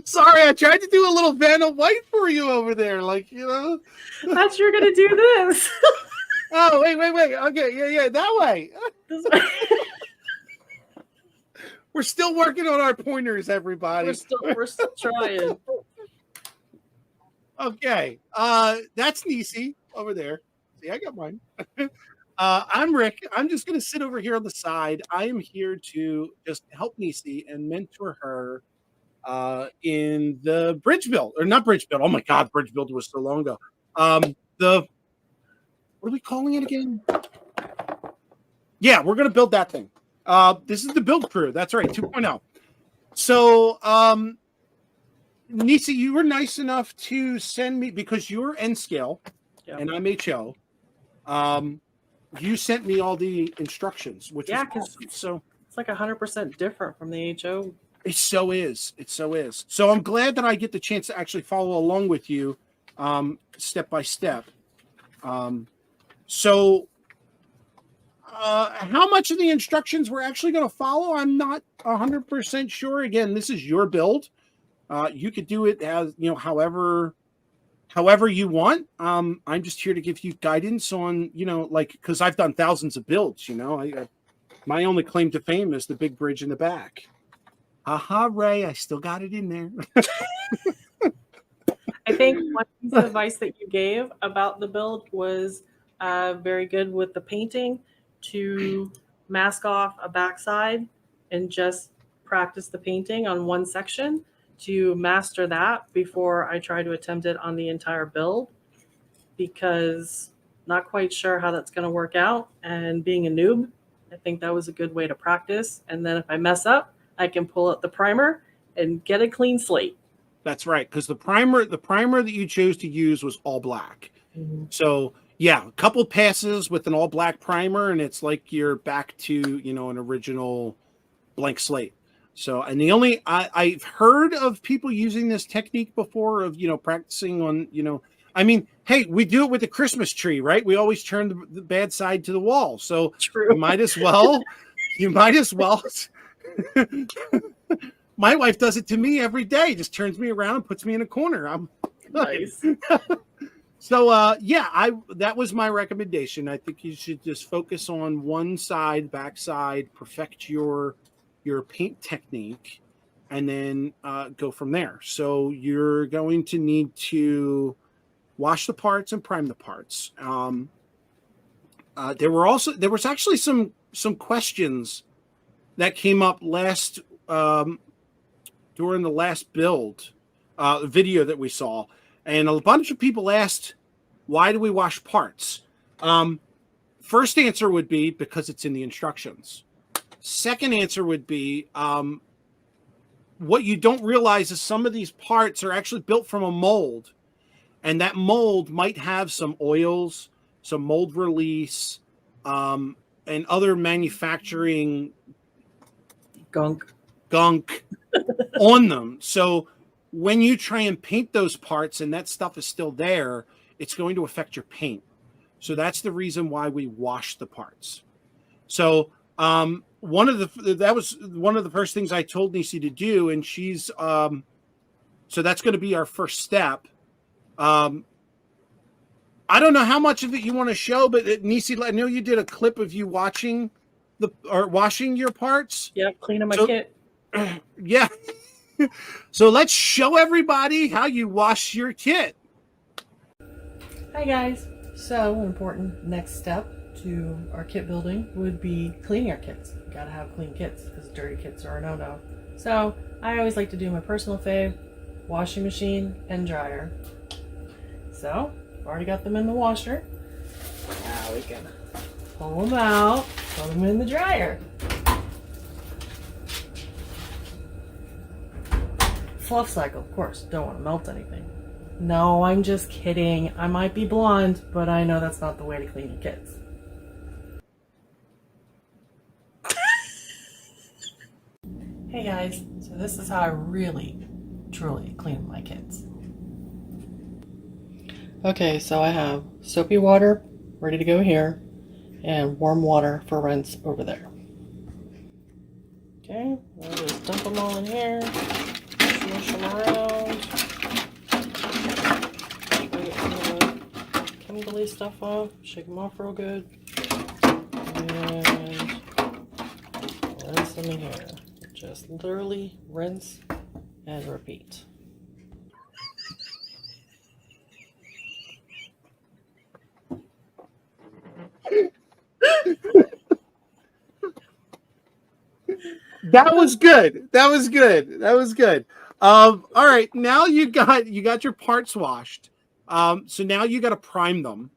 Sorry, I tried to do a little Vanna White for you over there, like, you know. I thought you were gonna do this. Oh, wait. Okay, yeah, that way. This way. We're still working on our pointers, everybody. We're still trying. Okay, that's Nissy over there. See, I got mine. I'm Rick. I'm just going to sit over here on the side. I am here to just help Nissy and mentor her in the bridge build, or not bridge build. Oh my God, bridge build was so long ago. What are we calling it again? Yeah, we're going to build that thing. This is the build crew. That's right, 2.0. So, Nissy, you were nice enough to send me, because you're N scale and I'm HO. You sent me all the instructions, which is awesome. So it's like 100% different from the HO. It so is. So I'm glad that I get the chance to actually follow along with you, step by step. So how much of the instructions we're actually going to follow, I'm not 100% sure. Again, this is your build. You could do it as, however you want. I'm just here to give you guidance on, because I've done thousands of builds. My only claim to fame is the big bridge in the back. Aha, Ray, I still got it in there. I think one piece of advice that you gave about the build was very good with the painting, to mask off a backside and just practice the painting on one section, to master that before I try to attempt it on the entire build, because not quite sure how that's going to work out. And being a noob, I think that was a good way to practice. And then if I mess up, I can pull out the primer and get a clean slate. That's right, because the primer that you chose to use was all black. Mm-hmm. So yeah, a couple passes with an all black primer, and it's like you're back to an original blank slate. So, and I've heard of people using this technique before of practicing on hey, we do it with the Christmas tree, right? We always turn the bad side to the wall. So true. You might as well. My wife does it to me every day. Just turns me around and puts me in a corner. I'm nice. So that was my recommendation. I think you should just focus on one side, back side, perfect your paint technique, and then go from there. So you're going to need to wash the parts and prime the parts. There was actually some questions that came up during the last build video that we saw, and a bunch of people asked, why do we wash parts? First answer would be because it's in the instructions. Second answer would be what you don't realize is some of these parts are actually built from a mold, and that mold might have some oils, some mold release, and other manufacturing gunk on them. So when you try and paint those parts and that stuff is still there, it's going to affect your paint. So that's the reason why we wash the parts. So that was one of the first things I told Nissy to do, and she's so that's going to be our first step. I don't know how much of it you want to show, but Nissy, I know you did a clip of you washing your parts. Yep, cleaning my kit. Yeah. So let's show everybody how you wash your kit. Hi guys. So an important next step to our kit building would be cleaning our kits. You gotta have clean kits because dirty kits are a no-no. So I always like to do my personal fave, washing machine and dryer. So I've already got them in the washer. Now we can pull them out, put them in the dryer. Fluff cycle, of course, don't want to melt anything. No, I'm just kidding. I might be blonde, but I know that's not the way to clean your kits. Hey guys, so this is how I really, truly clean my kits. Okay, so I have soapy water ready to go here and warm water for rinse over there. Okay, I'll just dump them all in here, smush them around, try to get some of the chemically stuff off, shake them off real good, and rinse them in here. Just literally rinse and repeat. That was good. That was good. That was good. All right, now you got your parts washed. So now you got to prime them,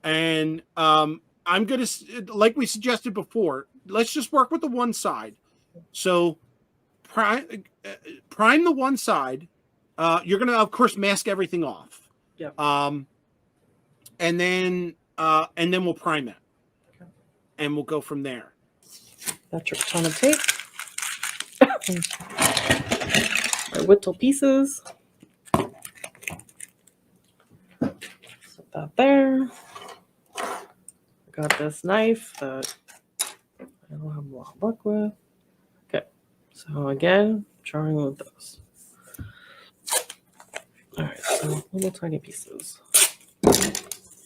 and I'm gonna, like we suggested before, let's just work with the one side. So prime the one side. You're gonna, of course, mask everything off. Yep. And then we'll prime it, and we'll go from there. That's your ton of tape. My whittle pieces. Set that there. I got this knife that I don't have a lot of luck with. Okay, so again, trying with this. All right, so little tiny pieces.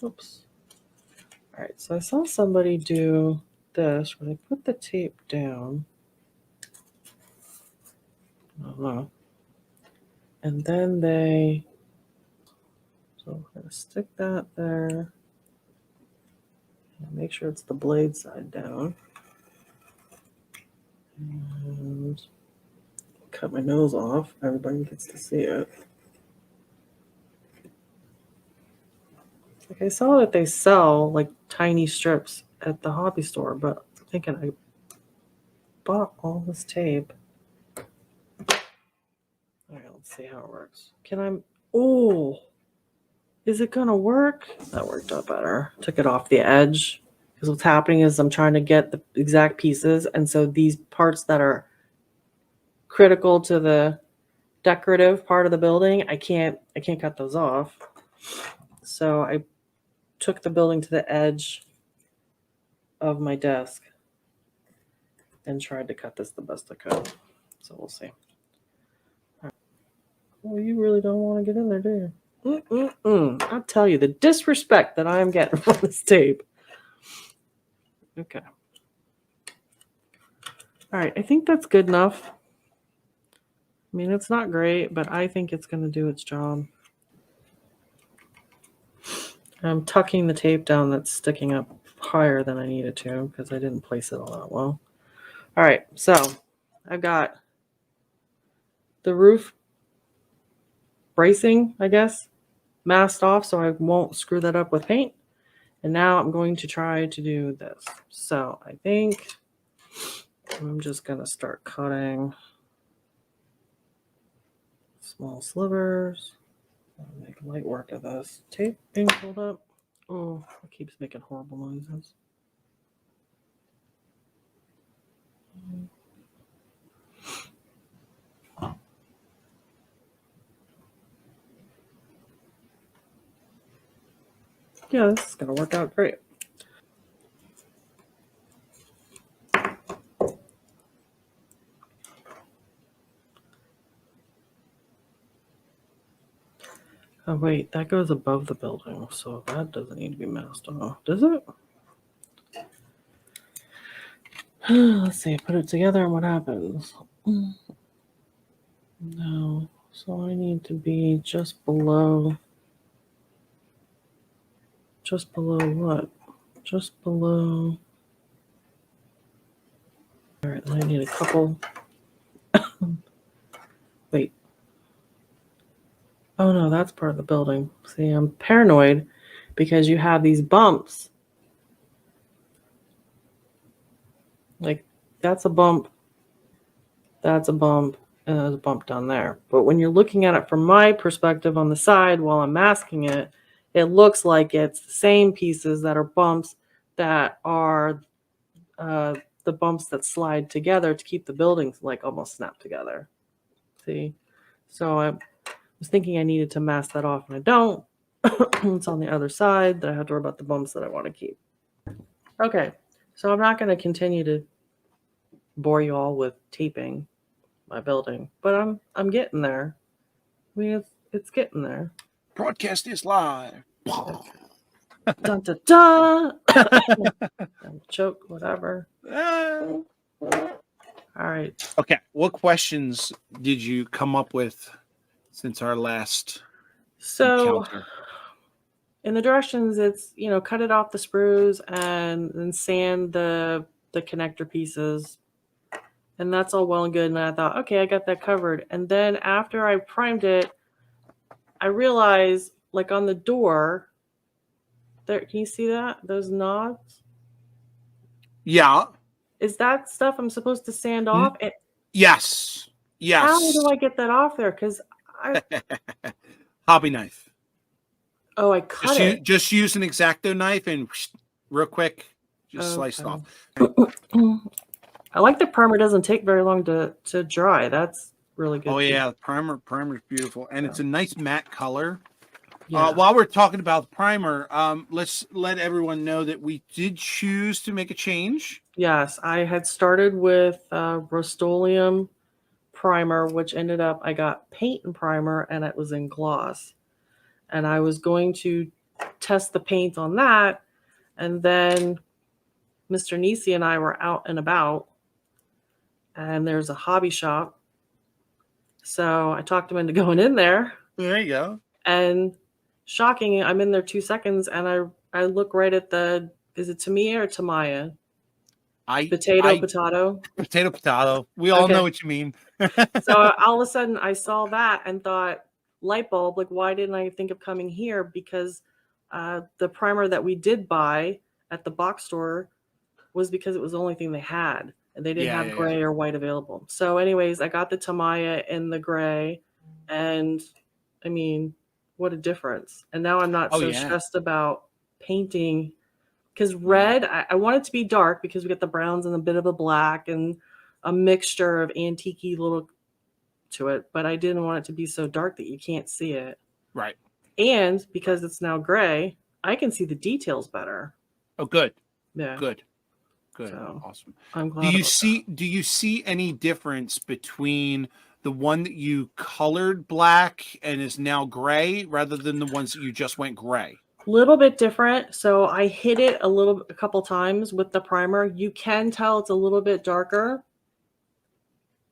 Oops. All right, so I saw somebody do this where they put the tape down. I don't know. And then so I'm going to stick that there. And make sure it's the blade side down. And cut my nose off. Everybody gets to see it. Like I saw that they sell like tiny strips at the hobby store, but I'm thinking I bought all this tape. All right, let's see how it works. Oh, is it gonna work? That worked out better. Took it off the edge because what's happening is I'm trying to get the exact pieces, and so these parts that are critical to the decorative part of the building, I can't cut those off. So I took the building to the edge of my desk and tried to cut this the best I could. So we'll see. Right. Well, you really don't want to get in there, do you? I'll tell you the disrespect that I'm getting from this tape. Okay. All right, I think that's good enough. I mean, it's not great, but I think it's going to do its job. I'm tucking the tape down that's sticking up higher than I needed to because I didn't place it all that well. All right, so I've got the roof bracing, I guess, masked off so I won't screw that up with paint. And now I'm going to try to do this. So I think I'm just going to start cutting small slivers. I'll make light work of this. Tape being pulled up. Oh, it keeps making horrible noises. Yeah, this is going to work out great. Oh, wait, that goes above the building, so that doesn't need to be masked off, does it? Let's see, put it together and what happens? No, so I need to be just below what? Just below. All right, then I need a couple. Wait. Oh no, that's part of the building. See, I'm paranoid because you have these bumps. Like, that's a bump, that's a bump, and there's a bump down there. But when you're looking at it from my perspective on the side while I'm masking it, it looks like it's the same pieces that are bumps that are the bumps that slide together to keep the buildings like almost snapped together. See? So I was thinking I needed to mask that off, and I don't. It's on the other side that I have to worry about the bumps that I want to keep. Okay, so I'm not going to continue to bore you all with taping my building, but I'm getting there. I mean, it's getting there. Broadcast is live. Dun dun dun. Choke, whatever. All right. Okay. What questions did you come up with since our last So encounter? in the directions, it's, cut it off the sprues and then sand the connector pieces. And that's all well and good. And I thought, okay, I got that covered. And then after I primed it, I realized, like on the door, there, can you see that? Those knots? Yeah. Is that stuff I'm supposed to sand off? Yes. Yes. How do I get that off there? Because hobby knife. Oh, I cut it. Just use an X-Acto knife and real quick, just slice it off. I like the primer doesn't take very long to dry. That's really good. Oh yeah, the primer's beautiful, and it's a nice matte color. Yeah. While we're talking about the primer, let's let everyone know that we did choose to make a change. Yes, I had started with Rust-Oleum primer, which ended up I got paint and primer, and it was in gloss. And I was going to test the paint on that, and then Mr. Nissy and I were out and about, and there's a hobby shop. So I talked him into going in there. There you go. And shocking, I'm in there 2 seconds, and I look right at the, is it Tamiya or Tamaya? Potato. We all know what you mean. So all of a sudden I saw that and thought, light bulb, like, why didn't I think of coming here? Because the primer that we did buy at the box store was because it was the only thing they had, and they didn't have gray or white available. So anyways, I got the Tamaya in the gray, and I mean, what a difference. And now I'm not stressed about painting, because red, I want it to be dark because we got the browns and a bit of a black and a mixture of antique-y little to it, but I didn't want it to be so dark that you can't see it. Right. And because it's now gray, I can see the details better. Oh, good. Yeah. Good. So, awesome. I'm glad. Do you see any difference between the one that you colored black and is now gray rather than the ones that you just went gray? A little bit different. So I hit it a couple times with the primer. You can tell it's a little bit darker,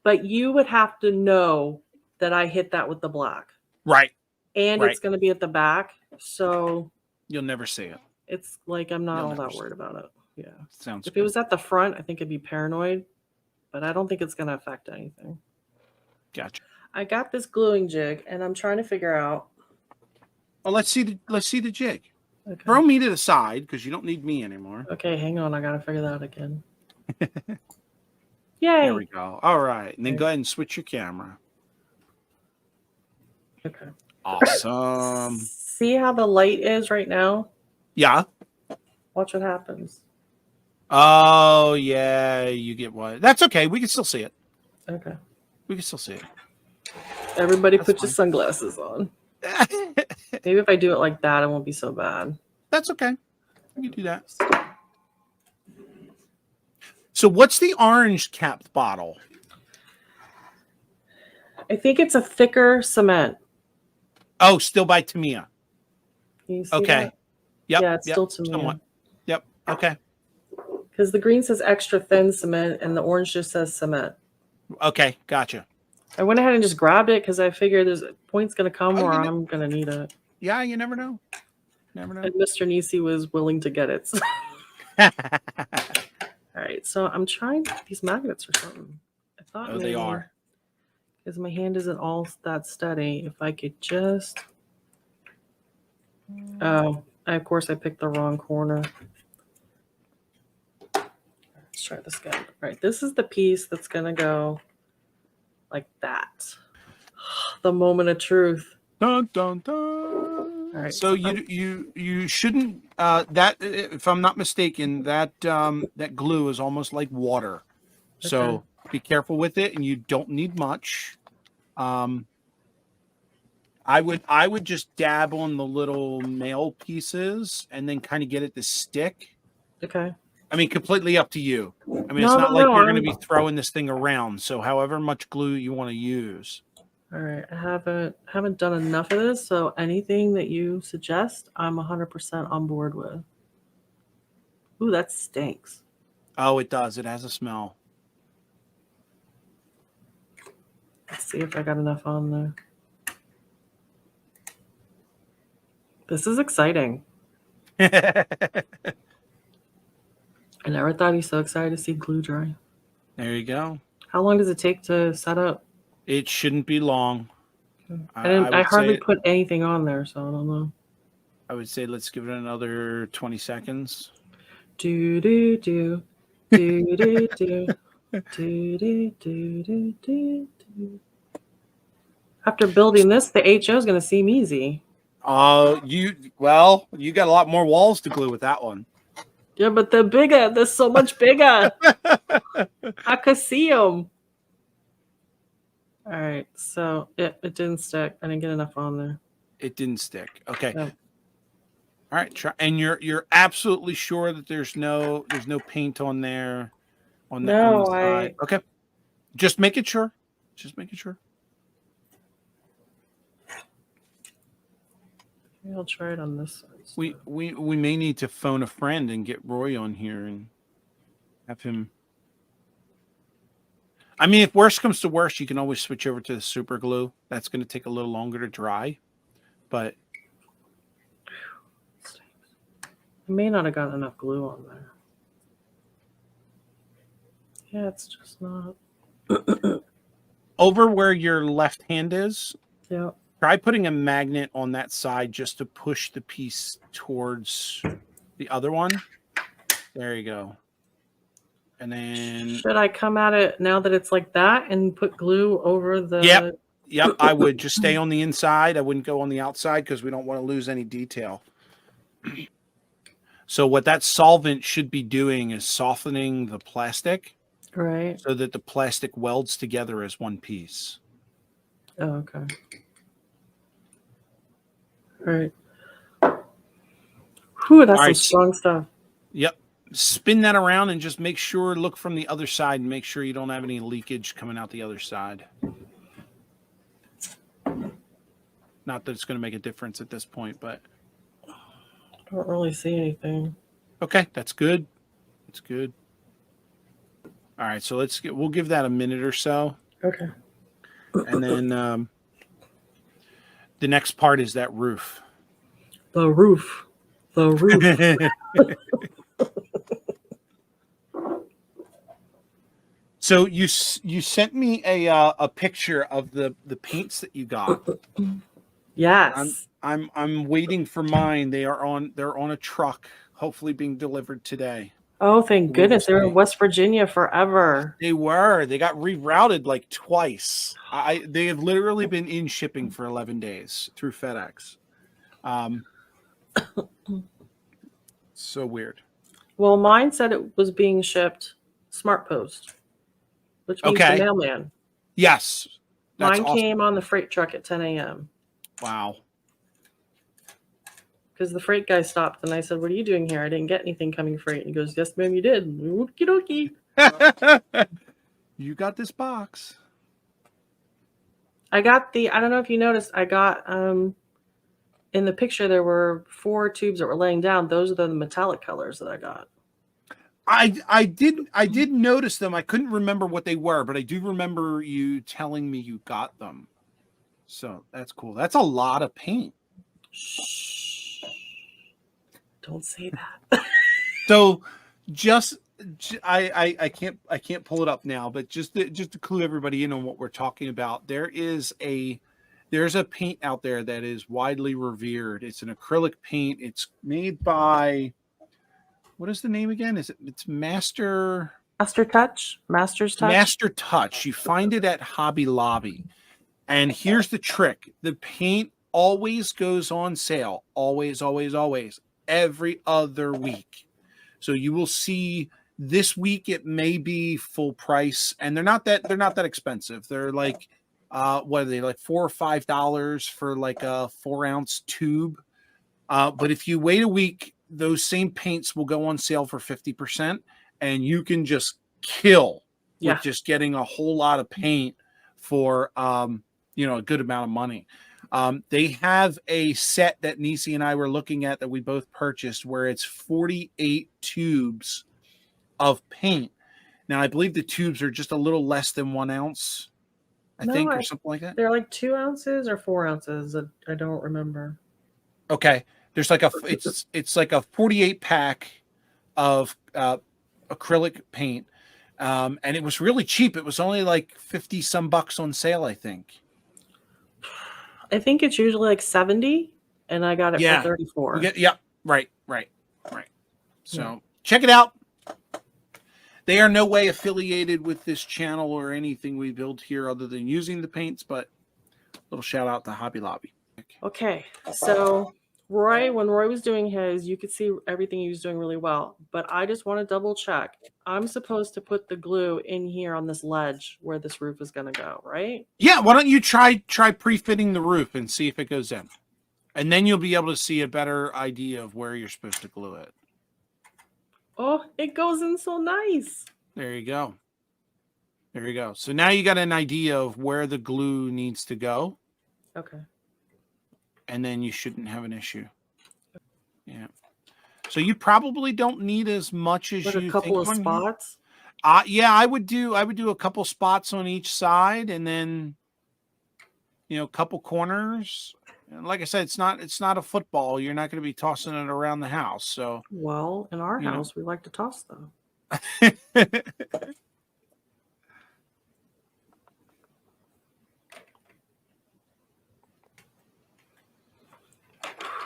but you would have to know that I hit that with the black. Right. And it's going to be at the back. So you'll never see it. It's like, I'm not all that worried about it. Yeah. Sounds If it was at the front, I think I'd be paranoid, but I don't think it's going to affect anything. Gotcha. I got this gluing jig, and I'm trying to figure out. Oh, let's see the jig. Okay. Throw me to the side because you don't need me anymore. Okay, hang on. I got to figure that out again. Yay. There we go. All right. And then go ahead and switch your camera. Okay. Awesome. See how the light is right now? Yeah. Watch what happens. Oh, yeah. You get what? That's okay. We can still see it. Okay. We can still see it. Everybody put your sunglasses on. Maybe if I do it like that, it won't be so bad. That's okay. You can do that. So what's the orange capped bottle? I think it's a thicker cement. Oh, still by Tamiya. Can you see okay. That? Yep. Yeah, it's still Tamiya. Somewhat. Yep. Okay. Because the green says extra thin cement and the orange just says cement. Okay. Gotcha. I went ahead and just grabbed it because I figured there's a point's going to come where I'm going to need it. Yeah, you never know. Never know. And Mr. Nissy was willing to get it. So. All right. So I'm trying these magnets or something. I thought they are. Because my hand isn't all that steady. If I could just. Oh, of course I picked the wrong corner. Let's try this again. All right. This is the piece that's going to go like that. The moment of truth. Dun, dun, dun. All right. So you shouldn't that, if I'm not mistaken, that glue is almost like water. Okay. So be careful with it, and you don't need much. I would just dab on the little nail pieces and then kind of get it to stick. Okay. I mean, completely up to you. I mean, it's not like you're going to be I'm- throwing this thing around. So however much glue you want to use. All right, I haven't done enough of this, so anything that you suggest, I'm 100% on board with. Ooh, that stinks. Oh, it does. It has a smell. Let's see if I got enough on there. This is exciting. I never thought he's so excited to see glue dry. There you go. How long does it take to set up? It shouldn't be long. I hardly put anything on there, so I don't know. I would say let's give it another 20 seconds. Do do do do do do do do do do do. After building this, the HO is going to seem easy. You got a lot more walls to glue with that one. Yeah, but they're bigger. They're so much bigger. I could see them. All right, so it didn't stick. I didn't get enough on there. It didn't stick. Okay. Yeah. All right. Try, and you're absolutely sure that there's no paint on there on the side. Okay. Just making sure. Just making sure. Maybe I'll try it on this side. We may need to phone a friend and get Roy on here and have him. I mean, if worst comes to worst, you can always switch over to the super glue. That's going to take a little longer to dry, but I may not have got enough glue on there. Yeah, it's just not. over where your left hand is, Yeah. try putting a magnet on that side just to push the piece towards the other one. There you go. And then Should I come at it now that it's like that and put glue over the? Yep, I would just stay on the inside. I wouldn't go on the outside because we don't want to lose any detail. So what that solvent should be doing is softening the plastic, Right. so that the plastic welds together as one piece. Oh, okay. All right. Whew, that's All some right. strong stuff. Yep. Spin that around and just make sure, look from the other side and make sure you don't have any leakage coming out the other side. Not that it's going to make a difference at this point, but I don't really see anything. okay, that's good. That's good. All right, so we'll give that a minute or so. Okay. And then the next part is that roof. The roof. The roof. So you sent me a picture of the paints that you got. Yes. I'm waiting for mine. They're on a truck, hopefully being delivered today. Oh, thank goodness. They were in West Virginia forever. They were. They got rerouted like twice. They have literally been in shipping for 11 days through FedEx. So weird. Well, mine said it was being shipped Smart Post, which means the mailman. Yes. Mine came on the freight truck at 10 a.m. Wow. Because the freight guy stopped and I said, "What are you doing here? I didn't get anything coming freight." And he goes, "Yes, ma'am, you did." Okie dokie. You got this box. I got I don't know if you noticed, I got in the picture there were 4 tubes that were laying down. Those are the metallic colors that I got. I did notice them. I couldn't remember what they were, but I do remember you telling me you got them. So that's cool. That's a lot of paint. Shh. Don't say that. So I can't pull it up now, but just to clue everybody in on what we're talking about, there's a paint out there that is widely revered. It's an acrylic paint. It's made by, what is the name again? It's Master's Touch. Master Touch. You find it at Hobby Lobby. And here's the trick. The paint always goes on sale. Always, always, always. Every other week. So you will see this week it may be full price, and they're not that expensive. They're like what are they, like $4 or $5 for like a 4-ounce tube. But if you wait a week, those same paints will go on sale for 50%, and you can just kill Yeah. with just getting a whole lot of paint for a good amount of money. They have a set that Nissy and I were looking at that we both purchased where it's 48 tubes of paint. Now, I believe the tubes are just a little less than 1 ounce, I think, or something like that. They're like 2 ounces or 4 ounces. I don't remember. Okay. There's like it's like a 48 pack of acrylic paint. And it was really cheap. It was only like 50 some bucks on sale, I think. I think it's usually like 70, and I got it for 34. Right. So check it out. They are no way affiliated with this channel or anything we build here other than using the paints, but a little shout out to Hobby Lobby. Okay, so Roy, when Roy was doing his, you could see everything he was doing really well, but I just want to double check. I'm supposed to put the glue in here on this ledge where this roof is going to go, right? Yeah, why don't you try pre-fitting the roof and see if it goes in. And then you'll be able to see a better idea of where you're supposed to glue it. Oh, it goes in so nice. There you go. There you go. So now you got an idea of where the glue needs to go. Okay. And then you shouldn't have an issue. Yeah. So you probably don't need as much as But you a couple think of spots. Yeah, I would do a couple spots on each side, and then a couple corners. And like I said, it's not a football. You're not going to be tossing it around the house. So Well, in our house, we like to toss them.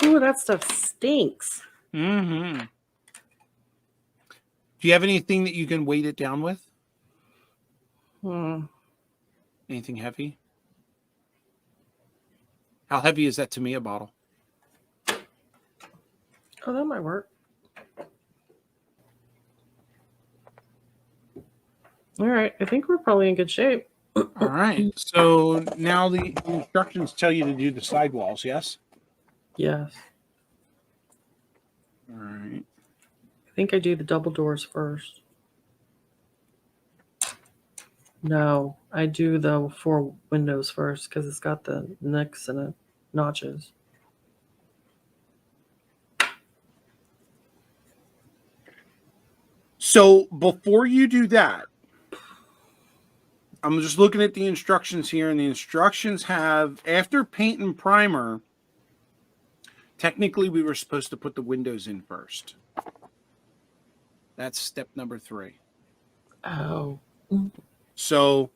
Ooh, that stuff stinks. Mm-hmm. Do you have anything that you can weight it down with? Anything heavy? How heavy is that to me, a bottle? Oh, that might work. All right. I think we're probably in good shape. All right. So now the instructions tell you to do the sidewalls, yes? Yes. All right. I think I do the double doors first. No, I do the 4 windows first because it's got the nicks and the notches. So before you do that, I'm just looking at the instructions here, and the instructions have, after paint and primer, technically we were supposed to put the windows in first. That's step number 3. Oh. So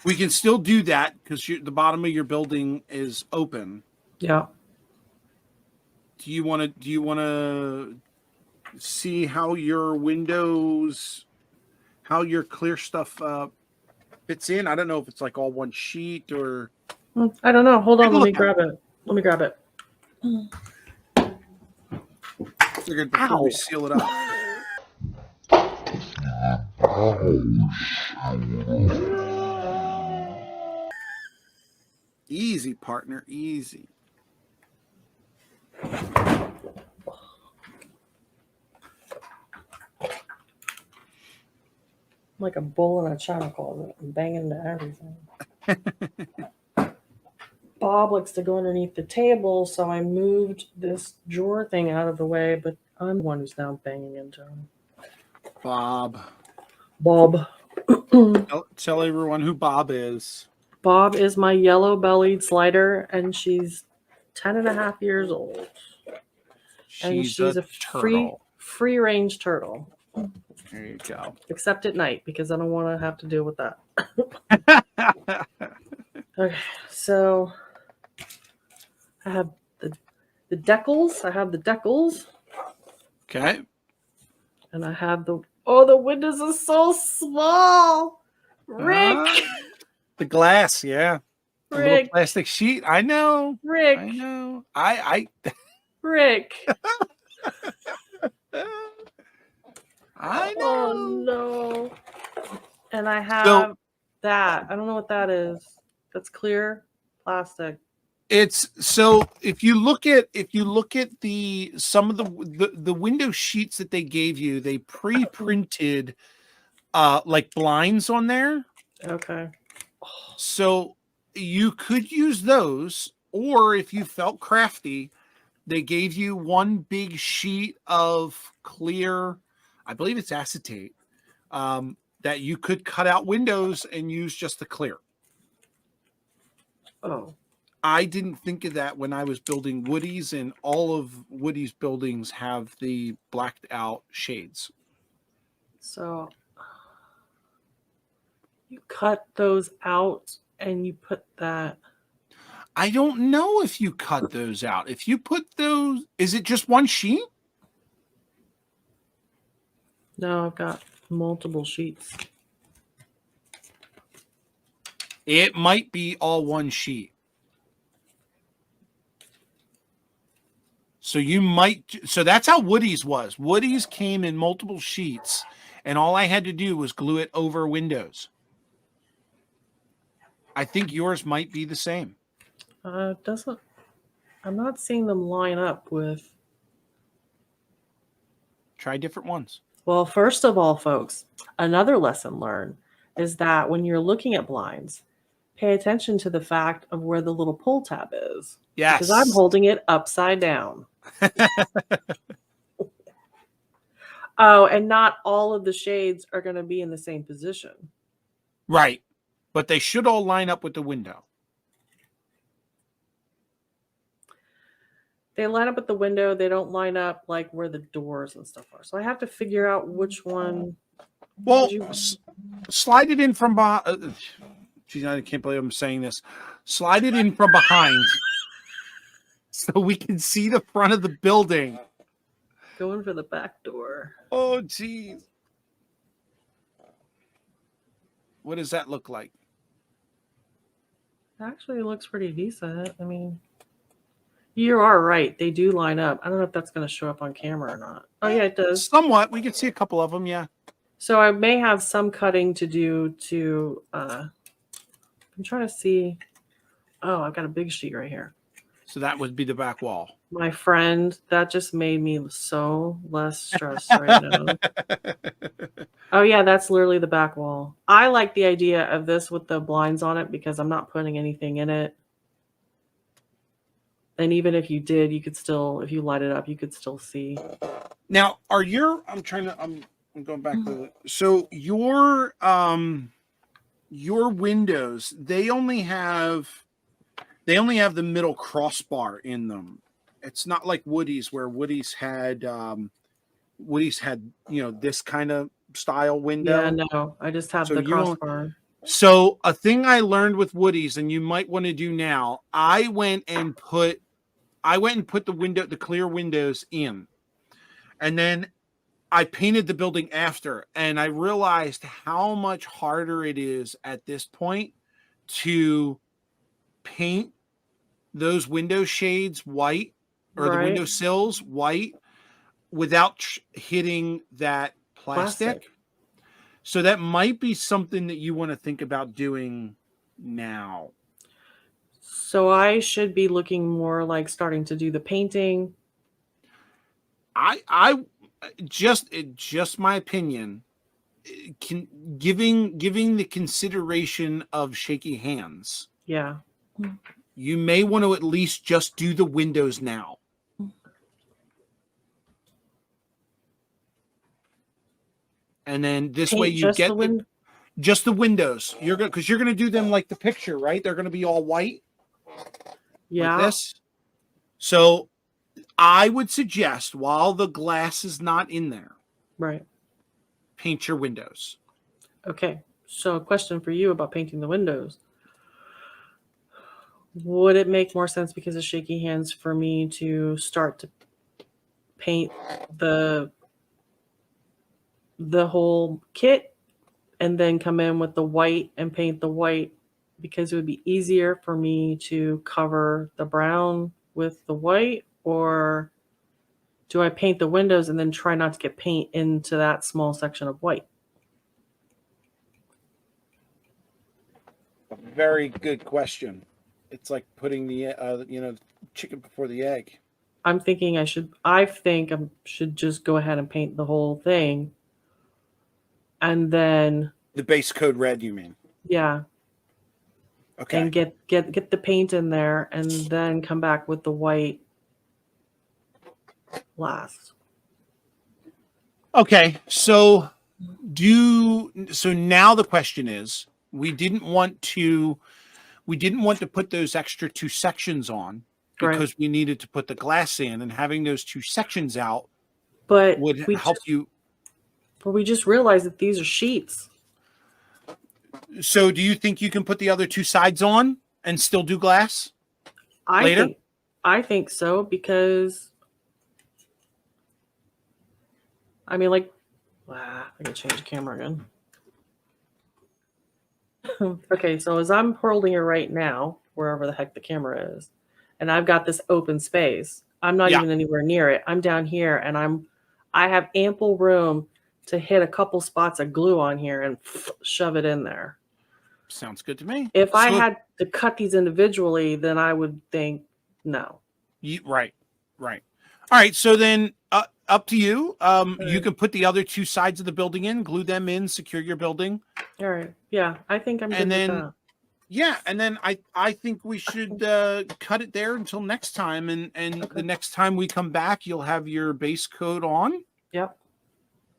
we can still do that because the bottom of your building is open. Yeah. Do you want to see how your windows, how your clear stuff fits in? I don't know if it's like all one sheet or. I don't know. Hold on. Let me grab it. Let me grab it. Figured before we seal it up. Easy, partner. Easy. Like a bull in a china closet. I'm banging into everything. Bob likes to go underneath the table, so I moved this drawer thing out of the way, but I'm the one who's now banging into him. Bob. Tell everyone who Bob is. Bob is my yellow-bellied slider, and she's 10 and a half years old. She's a free-range turtle. There you go. Except at night, because I don't want to have to deal with that. Okay, so I have the decals. I have the decals. Okay. And I have the windows are so small. Rick. The glass, yeah. The Rick. little plastic sheet. I know. Rick. I know. Rick. I know. Oh no. And I have that. I don't know what that is. That's clear plastic. It's so if you look at some of the window sheets that they gave you, they pre-printed like blinds on there. Okay. So you could use those, or if you felt crafty, they gave you one big sheet of clear, I believe it's acetate, that you could cut out windows and use just the clear. Oh. I didn't think of that when I was building Woody's, and all of Woody's buildings have the blacked out shades. So you cut those out and you put that. I don't know if you cut those out. If you put those, is it just one sheet? No, I've got multiple sheets. It might be all one sheet. So you might, so that's how Woody's was. Woody's came in multiple sheets, and all I had to do was glue it over windows. I think yours might be the same. Doesn't. I'm not seeing them line up with. Try different ones. Well, first of all, folks, another lesson learned is that when you're looking at blinds, pay attention to the fact of where the little pull tab is. Yes. Because I'm holding it upside down. Oh, and not all of the shades are going to be in the same position. Right. But they should all line up with the window. They line up at the window. They don't line up like where the doors and stuff are. So I have to figure out which one. Well, slide it in from behind. Geez, I can't believe I'm saying this. Slide it in from behind so we can see the front of the building. Going for the back door. Oh, geez. What does that look like? Actually, it looks pretty decent. I mean, you are right. They do line up. I don't know if that's going to show up on camera or not. Oh, yeah, it does. Somewhat. We can see a couple of them, yeah. So I may have some cutting to do to, I'm trying to see. Oh, I've got a big sheet right here. So that would be the back wall. My friend, that just made me so less stressed right now. Oh, yeah, that's literally the back wall. I like the idea of this with the blinds on it because I'm not putting anything in it. And even if you did, you could still, if you light it up, you could still see. Now, I'm going back to so your windows, they only have the middle crossbar in them. It's not like Woody's, where Woody's had this kind of style window. Yeah, no, I just have the crossbar. So a thing I learned with Woody's, and you might want to do now, I went and put the clear windows in, and then I painted the building after, and I realized how much harder it is at this point to paint those window shades white, or the window sills white, without hitting that plastic. So that might be something that you want to think about doing now. So I should be looking more like starting to do the painting. I just my opinion, giving the consideration of shaky hands. Yeah. You may want to at least just do the windows now. And then this way you get just the windows. You're going because you're going to do them like the picture, right? They're going to be all white. Yeah. Like this. So I would suggest, while the glass is not in there, right, paint your windows. Okay. So a question for you about painting the windows. Would it make more sense because of shaky hands for me to start to paint the whole kit and then come in with the white and paint the white, because it would be easier for me to cover the brown with the white? Or do I paint the windows and then try not to get paint into that small section of white? A very good question. It's like putting the chicken before the egg. I'm thinking I should just go ahead and paint the whole thing. and then The base code red, you mean? yeah, Okay. and get the paint in there, and then come back with the white last. Okay. So now the question is, we didn't want to put those extra 2 sections on because Right. we needed to put the glass in, and having those 2 sections out But would help you. But we just realized that these are sheets. So do you think you can put the other 2 sides on and still do glass later? I think so, because I mean, like, I can change the camera again. Okay, so as I'm holding it right now, wherever the heck the camera is, and I've got this open space, I'm not Yeah. even anywhere near it. I'm down here, and I have ample room to hit a couple spots of glue on here and shove it in there. Sounds good to me. If I had to cut these individually, then I would think no. Right. All right. So then up to you. You can put the other 2 sides of the building in, glue them in, secure your building. All right. Yeah, I think I'm good And then, with that. yeah, and then I think we should cut it there until next time. And Okay. the next time we come back, you'll have your base coat on. Yep.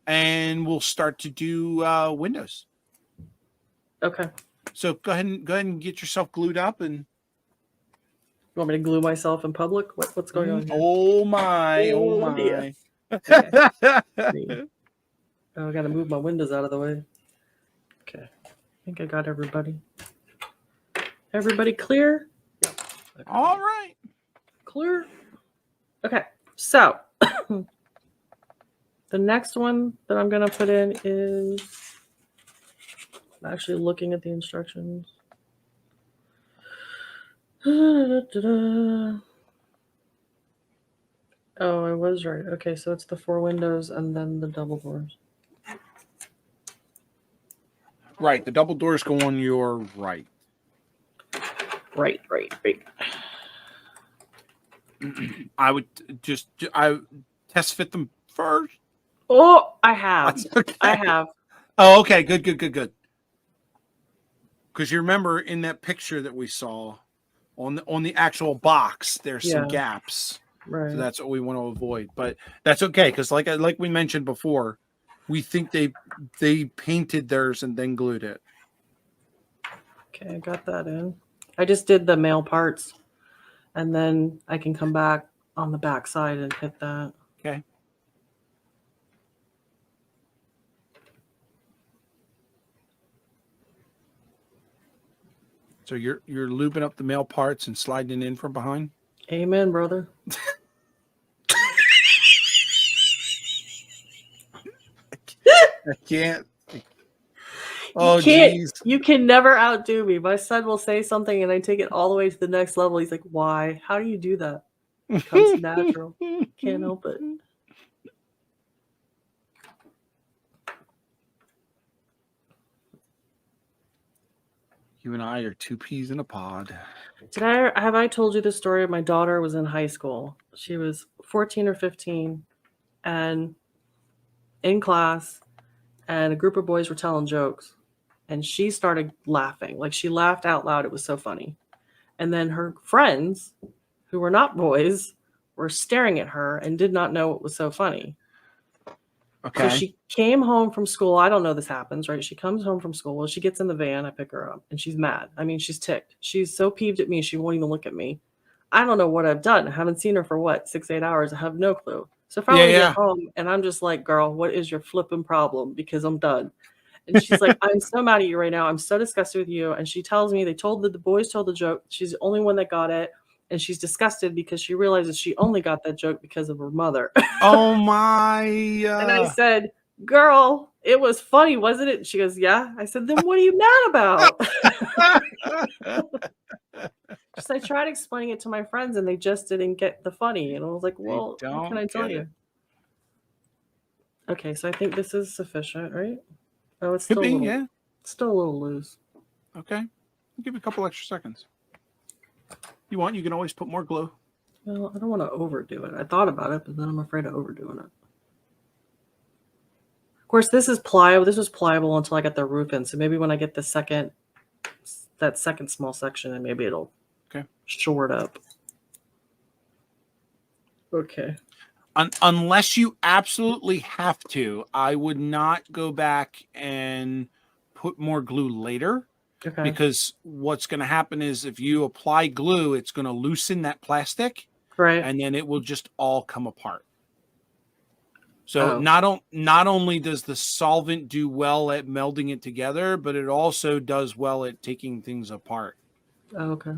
And we'll start to do windows. Okay. So go ahead and get yourself glued up. And you want me to glue myself in public? What's going on here? Oh my! Okay. Oh, I got to move my windows out of the way. Okay. I think I got everybody. Everybody clear? Yep. Okay. All right. Clear. Okay. So the next one that I'm going to put in is, I'm actually looking at the instructions. Oh, I was right. Okay, so it's the 4 windows and then the double doors. Right. The double doors go on your right. Right. I would test fit them first. Oh, I have. Okay. I have. Oh, okay. Good. Because you remember in that picture that we saw on the actual box, there's some gaps. Right. So that's what we want to avoid. But that's okay, because like we mentioned before, we think they painted theirs and then glued it. Okay, I got that in. I just did the male parts, and then I can come back on the back side and hit that. Okay. So you're lubing up the male parts and sliding in from behind? Amen, brother. I can't. Oh, jeez. You can never outdo me. My son will say something and I take it all the way to the next level. He's like, why? How do you do that? It comes natural. Can't help it. You and I are 2 peas in a pod. Have I told you the story? My daughter was in high school. She was 14 or 15 and in class, and a group of boys were telling jokes. And she started laughing. Like, she laughed out loud. It was so funny. And then her friends, who were not boys, were staring at her and did not know what was so funny. Okay. So she came home from school. I don't know this happens, right? She comes home from school. Well, she gets in the van. I pick her up, and she's mad. I mean, she's ticked. She's so peeved at me, she won't even look at me. I don't know what I've done. I haven't seen her for 6-8 hours. I have no clue. So finally I get home, and I'm just like, girl, what is your flipping problem? Because I'm done. And she's like, I'm so mad at you right now. I'm so disgusted with you. And she tells me the boys told the joke. She's the only one that got it. And she's disgusted because she realizes she only got that joke because of her mother. Oh my. And I said, girl, it was funny, wasn't it? And she goes, yeah. I said, then what are you mad about? Just, I tried explaining it to my friends and they just didn't get the funny. And I was like, well, what can I tell you? Okay, so I think this is sufficient, right? Oh, it's still still a little loose. Okay. I'll give you a couple extra seconds. You can always put more glue. Well, I don't want to overdo it. I thought about it, but then I'm afraid of overdoing it. Of course, this is pliable. This was pliable until I got the roof in. So maybe when I get that second small section, and maybe it'll shore it up. Okay. Unless you absolutely have to, I would not go back and put more glue later. Okay. Because what's going to happen is if you apply glue, it's going to loosen that plastic, Right. and then it will just all come apart. So not only does the solvent do well at melding it together, but it also does well at taking things apart. Oh, okay.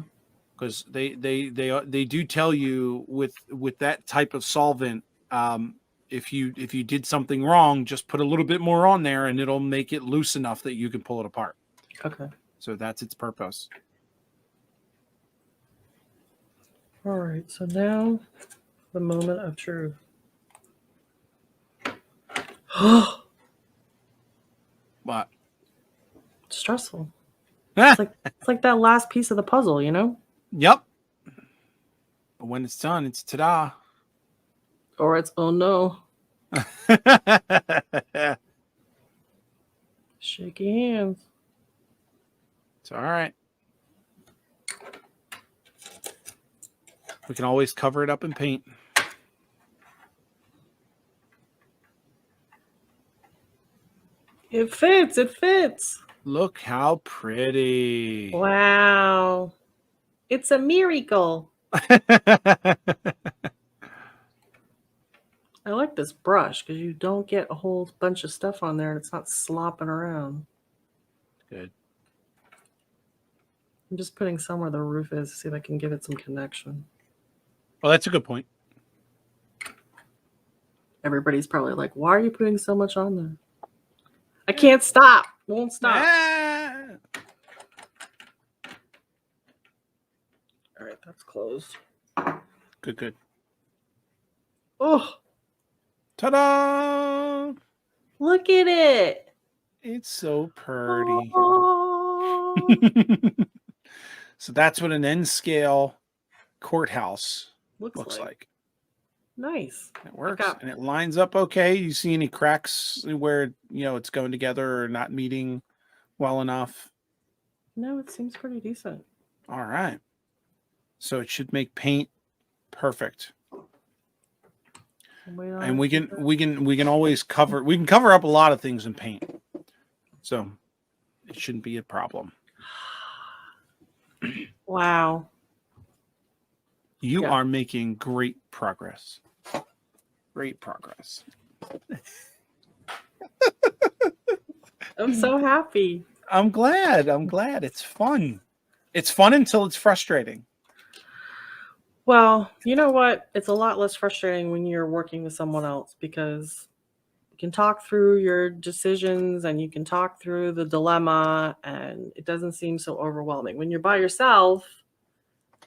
Because they do tell you with that type of solvent, if you did something wrong, just put a little bit more on there, and it'll make it loose enough that you can pull it apart. Okay. So that's its purpose. All right. So now the moment of truth. What? Stressful. It's like that last piece of the puzzle, you know? Yep. But when it's done, it's ta-da. Or it's oh no. Shaky hands. It's all right. We can always cover it up in paint. It fits. It fits. Look how pretty. Wow. It's a miracle. I like this brush because you don't get a whole bunch of stuff on there and it's not slopping around. Good. I'm just putting some where the roof is to see if I can give it some connection. Well, that's a good point. Everybody's probably like, why are you putting so much on there? I can't stop. Won't stop. Ah. All right, that's closed. Good. Oh, ta-da! Look at it. It's so pretty. Oh. So that's what an N-scale courthouse looks like. Nice. It works and it lines up okay. You see any cracks where it's going together or not meeting well enough? No, it seems pretty decent. All right. So it should make paint perfect. And we can always cover up a lot of things in paint. So it shouldn't be a problem. Wow. You are making great progress. Great progress. I'm so happy. I'm glad. It's fun. It's fun until it's frustrating. Well, you know what? It's a lot less frustrating when you're working with someone else because you can talk through your decisions and you can talk through the dilemma and it doesn't seem so overwhelming. When you're by yourself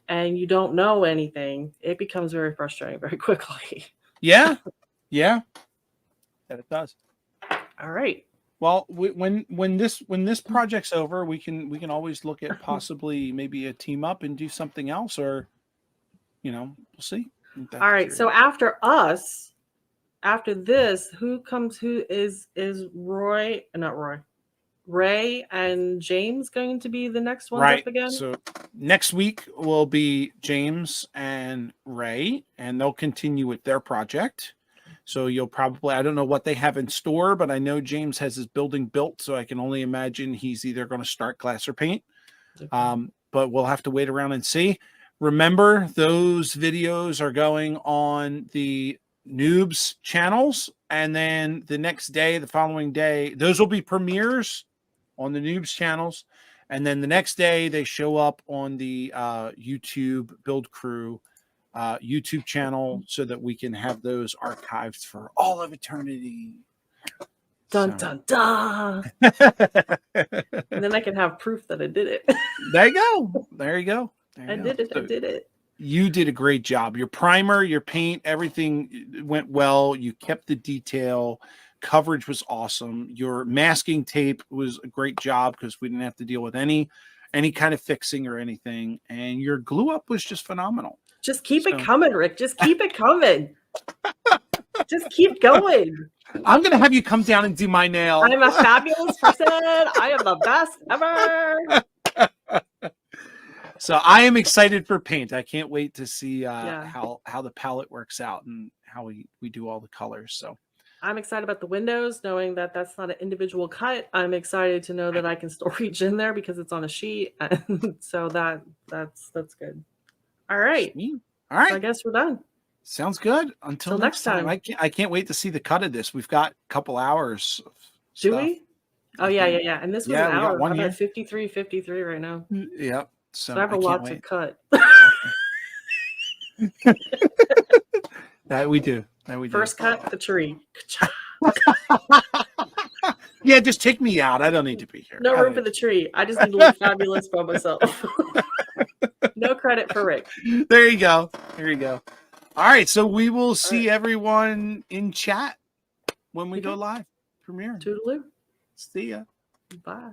and you don't know anything, it becomes very frustrating very quickly. Yeah. That it does. All right. Well, when this project's over, we can always look at possibly maybe a team up and do something else, or we'll see. All right. So after us, after this, who is Roy? Not Roy. Ray and James going to be the next ones up again? So next week will be James and Ray, and they'll continue with their project. So you'll probably, I don't know what they have in store, but I know James has his building built, so I can only imagine he's either going to start glass or paint. Okay. But we'll have to wait around and see. Remember, those videos are going on the Noobs channels, and then the following day, those will be premieres on the Noobs channels, and then the next day they show up on the YouTube Build Crew YouTube channel so that we can have those archived for all of eternity. Dun dun dun. And then I can have proof that I did it. There you go. I did it. You did a great job. Your primer, your paint, everything went well. You kept the detail. Coverage was awesome. Your masking tape was a great job because we didn't have to deal with any kind of fixing or anything. And your glue up was just phenomenal. Just keep it coming, Rick. Just keep it coming. Just keep going. I'm gonna have you come down and do my nail. I'm a fabulous person. I am the best ever. So I am excited for paint. I can't wait to see Yeah. how the palette works out and how we do all the colors. So I'm excited about the windows, knowing that that's not an individual cut. I'm excited to know that I can still reach in there because it's on a sheet. And so that's good. All right. All right. So I guess we're done. Sounds good. Until next time. I can't wait to see the cut of this. We've got a couple hours of Do stuff. we? Oh yeah. And this was an we got hour. one I'm here. at 53 right now. Yep. So I have a lot to cut. That we do. First cut the tree. Yeah, just take me out. I don't need to be here. No room for the tree. I just need to look fabulous by myself. No credit for Rick. There you go. All right, so we will see everyone in chat when we go live. Premiere. Toodaloo. See ya. Bye.